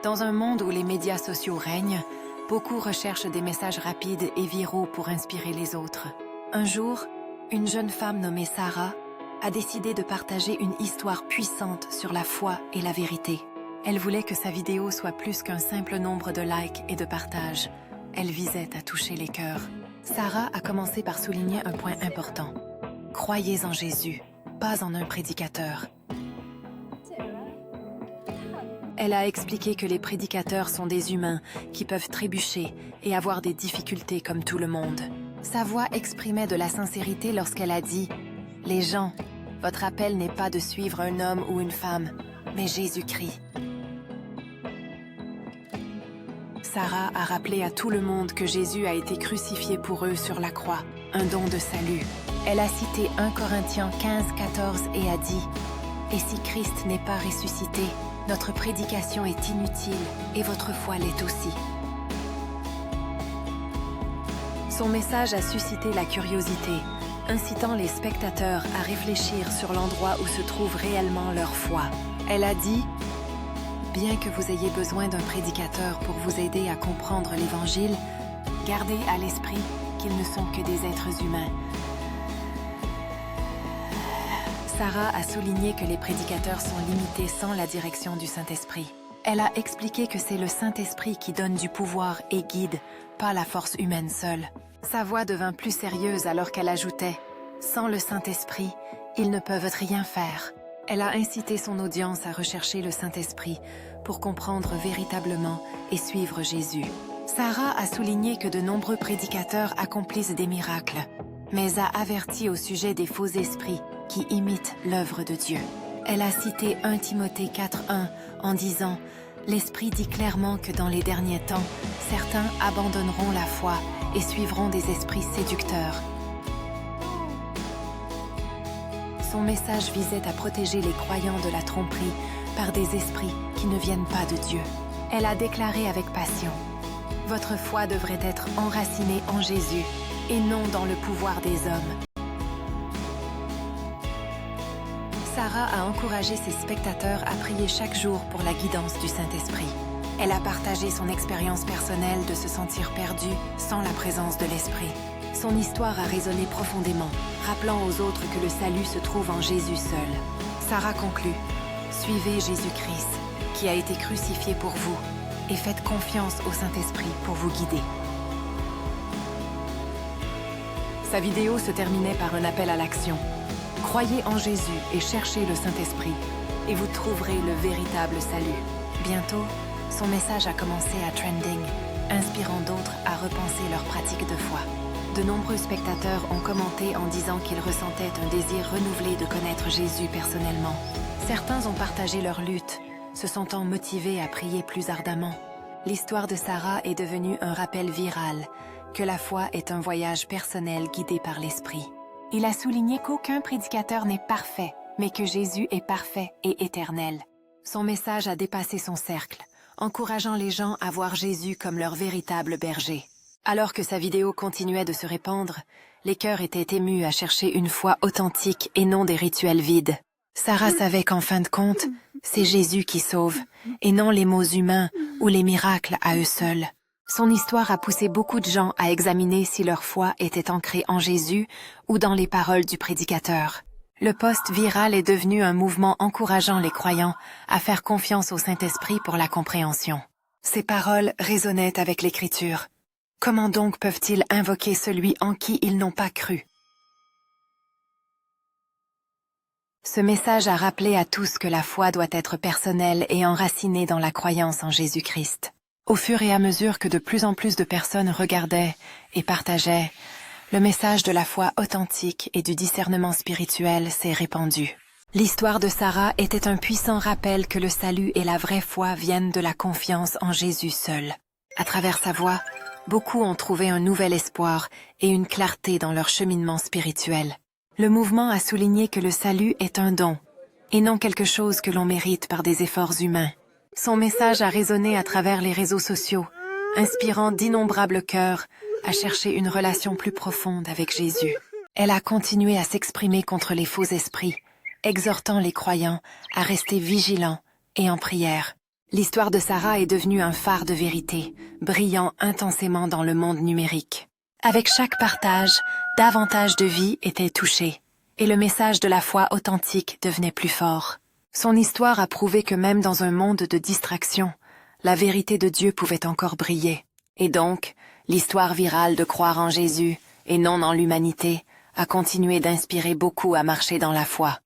Dans un monde où les médias sociaux règnent, beaucoup recherchent des messages rapides et viraux pour inspirer les autres. Un jour, une jeune femme nommée Sarah a décidé de partager une histoire puissante sur la foi et la vérité. Elle voulait que sa vidéo soit plus qu'un simple nombre de likes et de partages. Elle visait à toucher les cœurs. Sarah a commencé par souligner un point important. Croyez en Jésus, pas en un prédicateur. Elle a expliqué que les prédicateurs sont des humains qui peuvent trébucher et avoir des difficultés comme tout le monde. Sa voix exprimait de la sincérité lorsqu'elle a dit « Les gens, votre appel n'est pas de suivre un homme ou une femme, mais Jésus-Christ. » Sarah a rappelé à tout le monde que Jésus a été crucifié pour eux sur la croix, un don de salut. Elle a cité 1 Corinthiens 15-14 et a dit « Et si Christ n'est pas ressuscité, notre prédication est inutile et votre foi l'est aussi. » Son message a suscité la curiosité, incitant les spectateurs à réfléchir sur l'endroit où se trouve réellement leur foi. Elle a dit « Bien que vous ayez besoin d'un prédicateur pour vous aider à comprendre l'Évangile, gardez à l'esprit qu'ils ne sont que des êtres humains. » Sarah a souligné que les prédicateurs sont limités sans la direction du Saint-Esprit. Elle a expliqué que c'est le Saint-Esprit qui donne du pouvoir et guide, pas la force humaine seule. Sa voix devint plus sérieuse alors qu'elle ajoutait « Sans le Saint-Esprit, ils ne peuvent rien faire. » Elle a incité son audience à rechercher le Saint-Esprit pour comprendre véritablement et suivre Jésus. Sarah a souligné que de nombreux prédicateurs accomplissent des miracles, mais a averti au sujet des faux esprits qui imitent l'œuvre de Dieu. Elle a cité 1 Timothée 4:1 en disant « L'Esprit dit clairement que dans les derniers temps, certains abandonneront la foi et suivront des esprits séducteurs. » Son message visait à protéger les croyants de la tromperie par des esprits qui ne viennent pas de Dieu. Elle a déclaré avec passion « Votre foi devrait être enracinée en Jésus et non dans le pouvoir des hommes. » Sarah a encouragé ses spectateurs à prier chaque jour pour la guidance du Saint-Esprit. Elle a partagé son expérience personnelle de se sentir perdue sans la présence de l'Esprit. Son histoire a résonné profondément, rappelant aux autres que le salut se trouve en Jésus seul. Sarah conclut « Suivez Jésus-Christ, qui a été crucifié pour vous, et faites confiance au Saint-Esprit pour vous guider. » Sa vidéo se terminait par un appel à l'action. Croyez en Jésus et cherchez le Saint-Esprit, et vous trouverez le véritable salut. Bientôt, son message a commencé à trending, inspirant d'autres à repenser leur pratique de foi. De nombreux spectateurs ont commenté en disant qu'ils ressentaient un désir renouvelé de connaître Jésus personnellement. Certains ont partagé leur lutte, se sentant motivés à prier plus ardemment. L'histoire de Sarah est devenue un rappel viral, que la foi est un voyage personnel guidé par l'Esprit. Il a souligné qu'aucun prédicateur n'est parfait, mais que Jésus est parfait et éternel. Son message a dépassé son cercle, encourageant les gens à voir Jésus comme leur véritable berger. Alors que sa vidéo continuait de se répandre, les cœurs étaient émus à chercher une foi authentique et non des rituels vides. Sarah savait qu'en fin de compte, c'est Jésus qui sauve, et non les mots humains ou les miracles à eux seuls. Son histoire a poussé beaucoup de gens à examiner si leur foi était ancrée en Jésus ou dans les paroles du prédicateur. Le post viral est devenu un mouvement encourageant les croyants à faire confiance au Saint-Esprit pour la compréhension. Ces paroles résonnaient avec l'Écriture. Comment donc peuvent-ils invoquer celui en qui ils n'ont pas cru? Ce message a rappelé à tous que la foi doit être personnelle et enracinée dans la croyance en Jésus-Christ. Au fur et à mesure que de plus en plus de personnes regardaient et partageaient, le message de la foi authentique et du discernement spirituel s'est répandu. L'histoire de Sarah était un puissant rappel que le salut et la vraie foi viennent de la confiance en Jésus seul. À travers sa voix, beaucoup ont trouvé un nouvel espoir et une clarté dans leur cheminement spirituel. Le mouvement a souligné que le salut est un don, et non quelque chose que l'on mérite par des efforts humains. Son message a résonné à travers les réseaux sociaux, inspirant d'innombrables cœurs à chercher une relation plus profonde avec Jésus. Elle a continué à s'exprimer contre les faux esprits, exhortant les croyants à rester vigilants et en prière. L'histoire de Sarah est devenue un phare de vérité, brillant intensément dans le monde numérique. Avec chaque partage, davantage de vies étaient touchées, et le message de la foi authentique devenait plus fort. Son histoire a prouvé que même dans un monde de distraction, la vérité de Dieu pouvait encore briller. Et donc, l'histoire virale de croire en Jésus, et non en l'humanité, a continué d'inspirer beaucoup à marcher dans la foi.